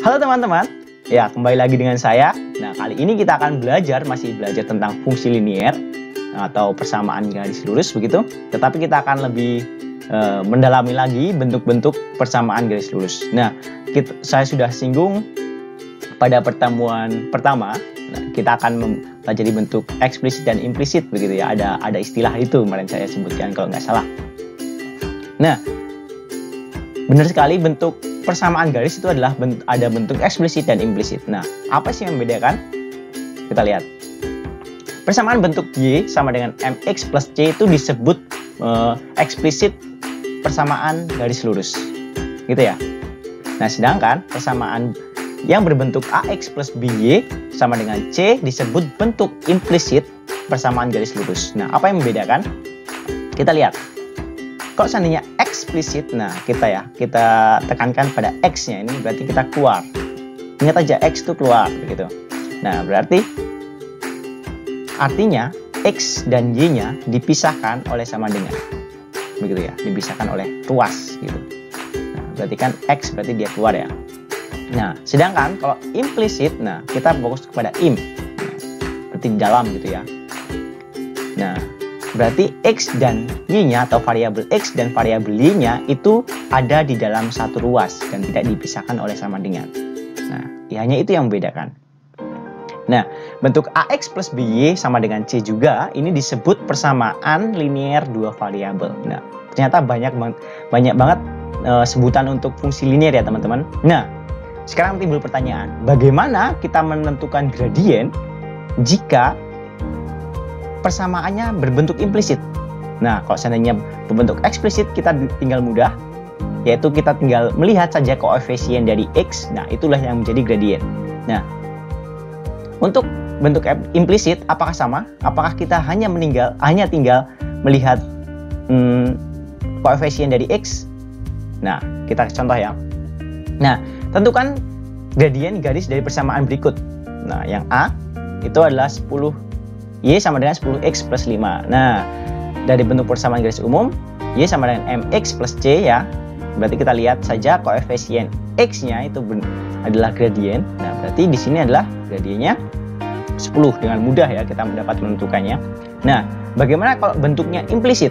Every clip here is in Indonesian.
Halo teman-teman, ya kembali lagi dengan saya. Nah, kali ini kita akan masih belajar tentang fungsi linier atau persamaan garis lurus begitu. Tetapi kita akan lebih mendalami lagi bentuk-bentuk persamaan garis lurus. Nah, saya sudah singgung pada pertemuan pertama. Nah, kita akan mempelajari bentuk eksplisit dan implisit begitu ya. Ada istilah itu kemarin saya sebutkan kalau nggak salah. Nah, benar sekali bentuk persamaan garis itu adalah ada bentuk eksplisit dan implisit. Nah, apa sih yang membedakan? Kita lihat. Persamaan bentuk Y sama dengan MX plus C itu disebut eksplisit persamaan garis lurus. Gitu ya. Nah, sedangkan persamaan yang berbentuk AX plus BY sama dengan C disebut bentuk implisit persamaan garis lurus. Nah, apa yang membedakan? Kita lihat. Kalau seandainya eksplisit, nah kita tekankan pada X-nya, ini berarti kita keluar. Ingat aja X itu keluar begitu. Nah, artinya X dan Y-nya dipisahkan oleh sama dengan. Begitu ya, dipisahkan oleh ruas gitu. Nah, berarti kan X berarti dia keluar ya. Nah, sedangkan kalau implisit, nah kita fokus kepada im. Nah, berarti di dalam gitu ya. Nah, berarti X dan Y-nya atau variabel X dan variabel Y-nya itu ada di dalam satu ruas dan tidak dipisahkan oleh sama dengan. Nah, hanya itu yang membedakan. Nah, bentuk AX plus BY sama dengan C juga ini disebut persamaan linier dua variabel. Nah, ternyata banyak banget sebutan untuk fungsi linier ya teman-teman. Nah, sekarang timbul pertanyaan, bagaimana kita menentukan gradien jika persamaannya berbentuk implisit? Nah, kalau seandainya berbentuk eksplisit kita tinggal mudah, yaitu kita tinggal melihat saja koefisien dari X. Nah, itulah yang menjadi gradien. Nah, untuk bentuk implisit apakah sama? Apakah kita hanya tinggal melihat koefisien dari X? Nah, kita contoh ya. Nah, tentukan gradien garis dari persamaan berikut. Nah, yang A itu adalah 10 Y sama dengan 10X plus 5. Nah, dari bentuk persamaan garis umum, Y sama dengan MX plus C ya. Berarti kita lihat saja koefisien X-nya itu adalah gradien. Nah, berarti di sini adalah gradiennya 10. Dengan mudah ya kita dapat menentukannya. Nah, bagaimana kalau bentuknya implisit?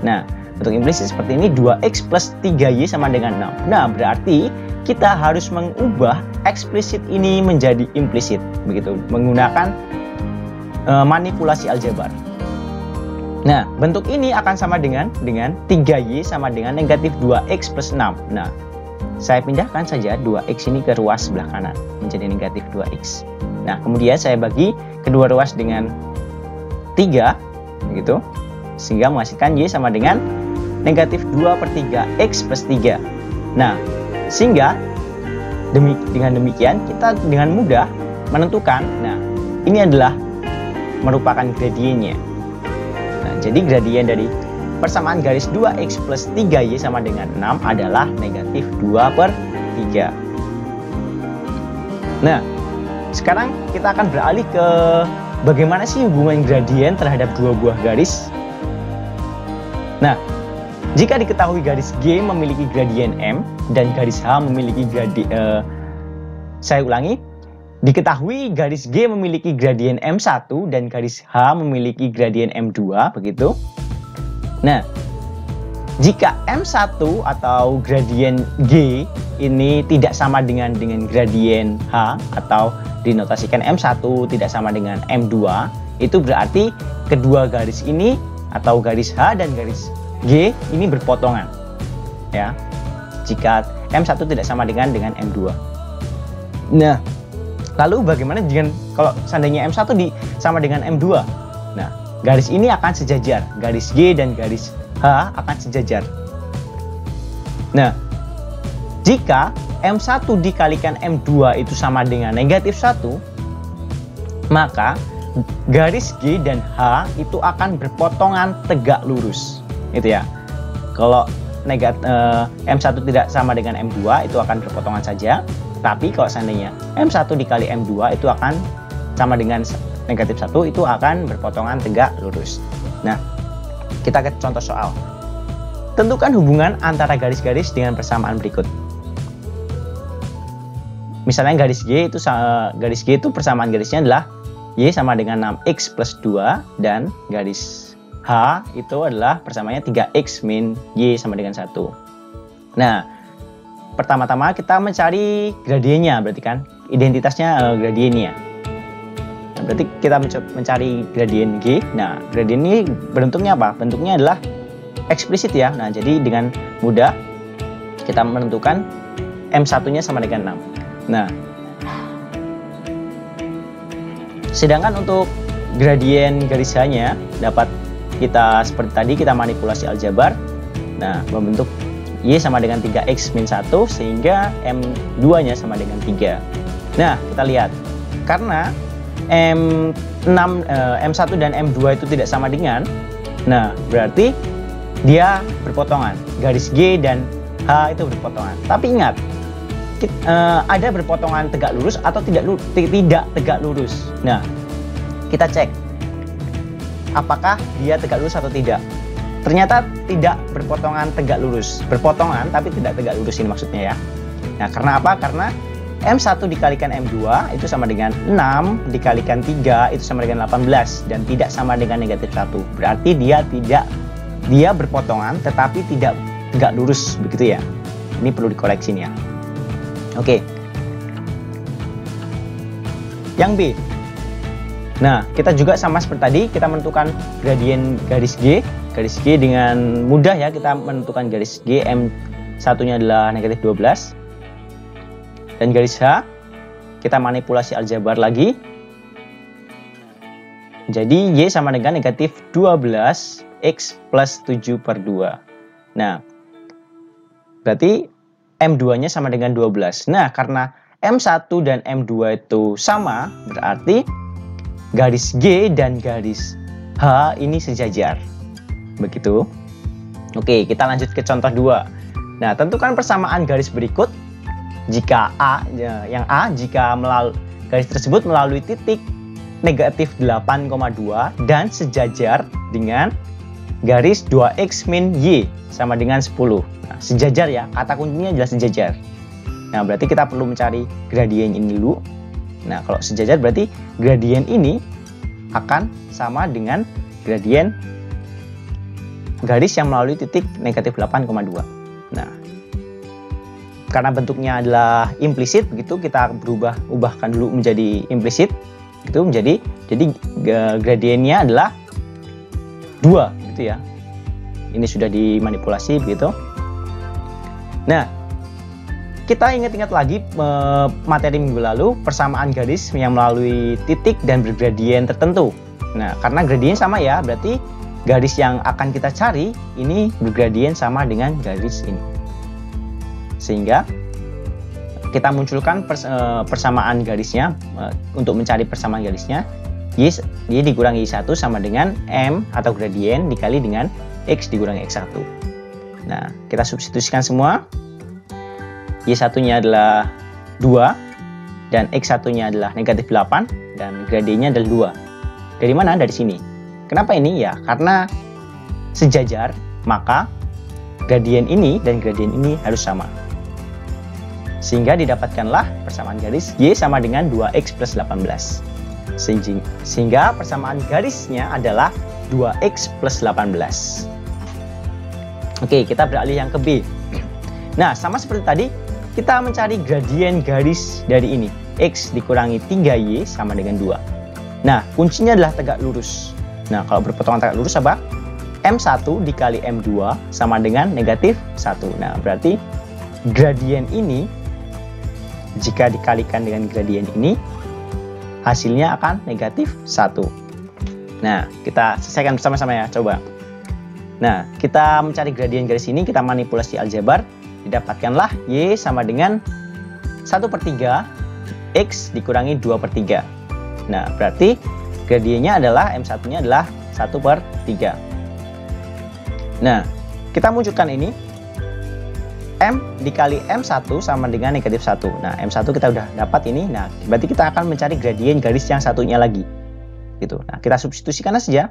Nah, bentuk implisit seperti ini, 2X plus 3Y sama dengan 6. Nah, berarti kita harus mengubah eksplisit ini menjadi implisit. Begitu, menggunakan manipulasi aljabar. Nah, bentuk ini akan sama dengan 3Y sama dengan negatif 2X plus 6. Nah, saya pindahkan saja 2X ini ke ruas sebelah kanan menjadi negatif 2X. Nah, kemudian saya bagi kedua ruas dengan 3 begitu, sehingga menghasilkan Y sama dengan negatif 2/3X plus 3. Nah, sehingga dengan demikian kita dengan mudah menentukan, nah ini adalah merupakan gradiennya. Nah, jadi gradien dari persamaan garis 2X plus 3Y sama dengan 6 adalah negatif 2/3. Nah, sekarang kita akan beralih ke bagaimana sih hubungan gradien terhadap dua buah garis. Nah, jika diketahui garis G memiliki gradien M dan garis H memiliki diketahui garis G memiliki gradien M1 dan garis H memiliki gradien M2 begitu. Nah, jika M1 atau gradien G ini tidak sama dengan gradien H atau dinotasikan M1 tidak sama dengan M2, itu berarti kedua garis ini atau garis H dan garis G ini berpotongan. Ya. Jika M1 tidak sama dengan M2. Nah, lalu bagaimana kalau seandainya M1 sama dengan M2? Nah, garis ini akan sejajar. Garis G dan garis H akan sejajar. Nah, jika M1 dikalikan M2 itu sama dengan negatif 1, maka garis G dan H itu akan berpotongan tegak lurus. Itu ya. Kalau M1 tidak sama dengan M2 itu akan berpotongan saja. Tapi kalau seandainya M1 dikali M2 itu akan sama dengan negatif 1, itu akan berpotongan tegak lurus. Nah, kita ke contoh soal. Tentukan hubungan antara garis-garis dengan persamaan berikut. misalnya garis G itu persamaan garisnya adalah Y sama dengan 6X plus 2, dan garis H itu adalah persamaannya 3X min Y sama dengan 1. Nah, pertama-tama kita mencari gradiennya, berarti kan identitasnya gradiennya. Nah, berarti kita mencari gradien G. Nah, gradien ini bentuknya apa? Bentuknya adalah eksplisit ya. Nah, jadi dengan mudah kita menentukan M1-nya sama dengan 6. Nah, sedangkan untuk gradien garis H-nya dapat kita seperti tadi, kita manipulasi aljabar. Nah, membentuk Y sama dengan 3X min 1 sehingga M2-nya sama dengan 3. Nah, kita lihat. Karena M1 dan M2 itu tidak sama dengan, nah berarti dia berpotongan. Garis G dan H itu berpotongan. Tapi ingat, ada berpotongan tegak lurus atau tidak tegak lurus. Nah, kita cek apakah dia tegak lurus atau tidak. Ternyata tidak berpotongan tegak lurus. Berpotongan tapi tidak tegak lurus, ini maksudnya ya. Nah, karena apa? Karena M1 dikalikan M2 itu sama dengan 6 dikalikan 3 itu sama dengan 18 dan tidak sama dengan negatif 1. Berarti dia berpotongan tetapi tidak tegak lurus, begitu ya. Ini perlu dikoreksi nih ya. Oke. Yang B. Nah, kita juga sama seperti tadi, kita menentukan gradien garis G. Garis G dengan mudah ya, kita menentukan garis G, M1-nya adalah negatif 12. Dan garis H, kita manipulasi aljabar lagi. Jadi Y sama dengan negatif 12 X plus 7 per 2. Nah, berarti M2-nya sama dengan 12. Nah, karena M1 dan M2 itu sama, berarti garis G dan garis H ini sejajar. Begitu. Oke, kita lanjut ke contoh 2. Nah, tentukan persamaan garis berikut. Jika jika garis tersebut melalui titik negatif 8,2 dan sejajar dengan garis 2X min Y sama dengan 10. Nah, sejajar ya, kata kuncinya adalah sejajar. Nah, berarti kita perlu mencari gradien ini dulu. Nah, kalau sejajar berarti gradien ini akan sama dengan gradien garis yang melalui titik negatif 8,2. Nah, karena bentuknya adalah implisit, begitu kita ubahkan dulu menjadi implisit, gitu jadi gradiennya adalah 2, gitu ya. Ini sudah dimanipulasi begitu. Nah, kita ingat-ingat lagi materi minggu lalu, persamaan garis yang melalui titik dan bergradien tertentu. Nah, karena gradien sama ya, berarti garis yang akan kita cari ini bergradien sama dengan garis ini. Sehingga kita munculkan persamaan garisnya. Untuk mencari persamaan garisnya, Y dikurangi Y1 sama dengan M atau gradien dikali dengan X dikurangi X1. Nah, kita substitusikan semua. Y1-nya adalah 2 dan X1-nya adalah negatif 8 dan gradiennya adalah 2. Dari mana? Dari sini. Kenapa ini? Ya, karena sejajar, maka gradien ini dan gradien ini harus sama. Sehingga didapatkanlah persamaan garis Y sama dengan 2X plus 18. Sehingga persamaan garisnya adalah 2X plus 18. Oke, kita beralih yang ke B. Nah, sama seperti tadi, kita mencari gradien garis dari ini. X dikurangi 3Y sama dengan 2. Nah, kuncinya adalah tegak lurus. Nah, kalau berpotongan tegak lurus apa? M1 dikali M2 sama dengan negatif 1. Nah, berarti gradien ini jika dikalikan dengan gradien ini, hasilnya akan negatif 1. Nah, kita selesaikan bersama-sama ya, coba. Nah, kita mencari gradien garis ini, kita manipulasi aljabar, didapatkanlah Y sama dengan 1/3 X dikurangi 2/3. Nah, berarti gradiennya adalah M1-nya adalah 1/3. Nah, kita munculkan ini. M dikali M1 sama dengan negatif 1. Nah, M1 kita udah dapat ini. Nah, berarti kita akan mencari gradien garis yang satunya lagi. Gitu. Nah, kita substitusikan saja.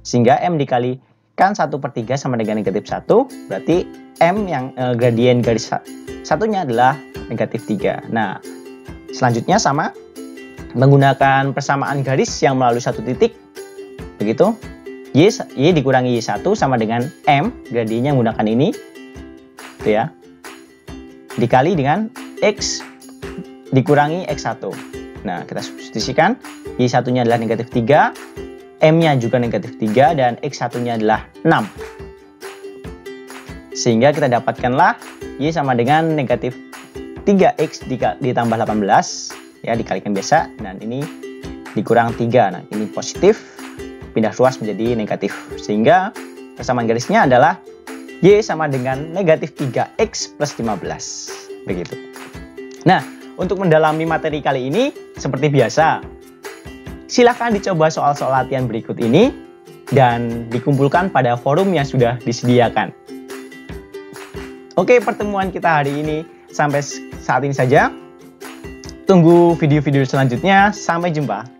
Sehingga M dikalikan 1/3 sama dengan negatif 1. Berarti M yang gradien garis satunya adalah negatif 3. Nah, Selanjutnya sama, menggunakan persamaan garis yang melalui satu titik. Begitu. Y dikurangi Y1 sama dengan M, gradiennya menggunakan ini. Gitu ya. Dikali dengan X dikurangi X1. Nah, kita substitusikan. Y1-nya adalah negatif 3, M-nya juga negatif 3, dan X1-nya adalah 6. Sehingga kita dapatkanlah Y sama dengan negatif 3X ditambah 18. Ya, dikalikan biasa. Dan ini dikurang 3. Nah, ini positif. Pindah ruas menjadi negatif. Sehingga persamaan garisnya adalah Y sama dengan negatif 3X plus 15. Begitu. Nah, untuk mendalami materi kali ini, seperti biasa, silakan dicoba soal-soal latihan berikut ini dan dikumpulkan pada forum yang sudah disediakan. Oke, pertemuan kita hari ini sampai saat ini saja. Tunggu video-video selanjutnya. Sampai jumpa.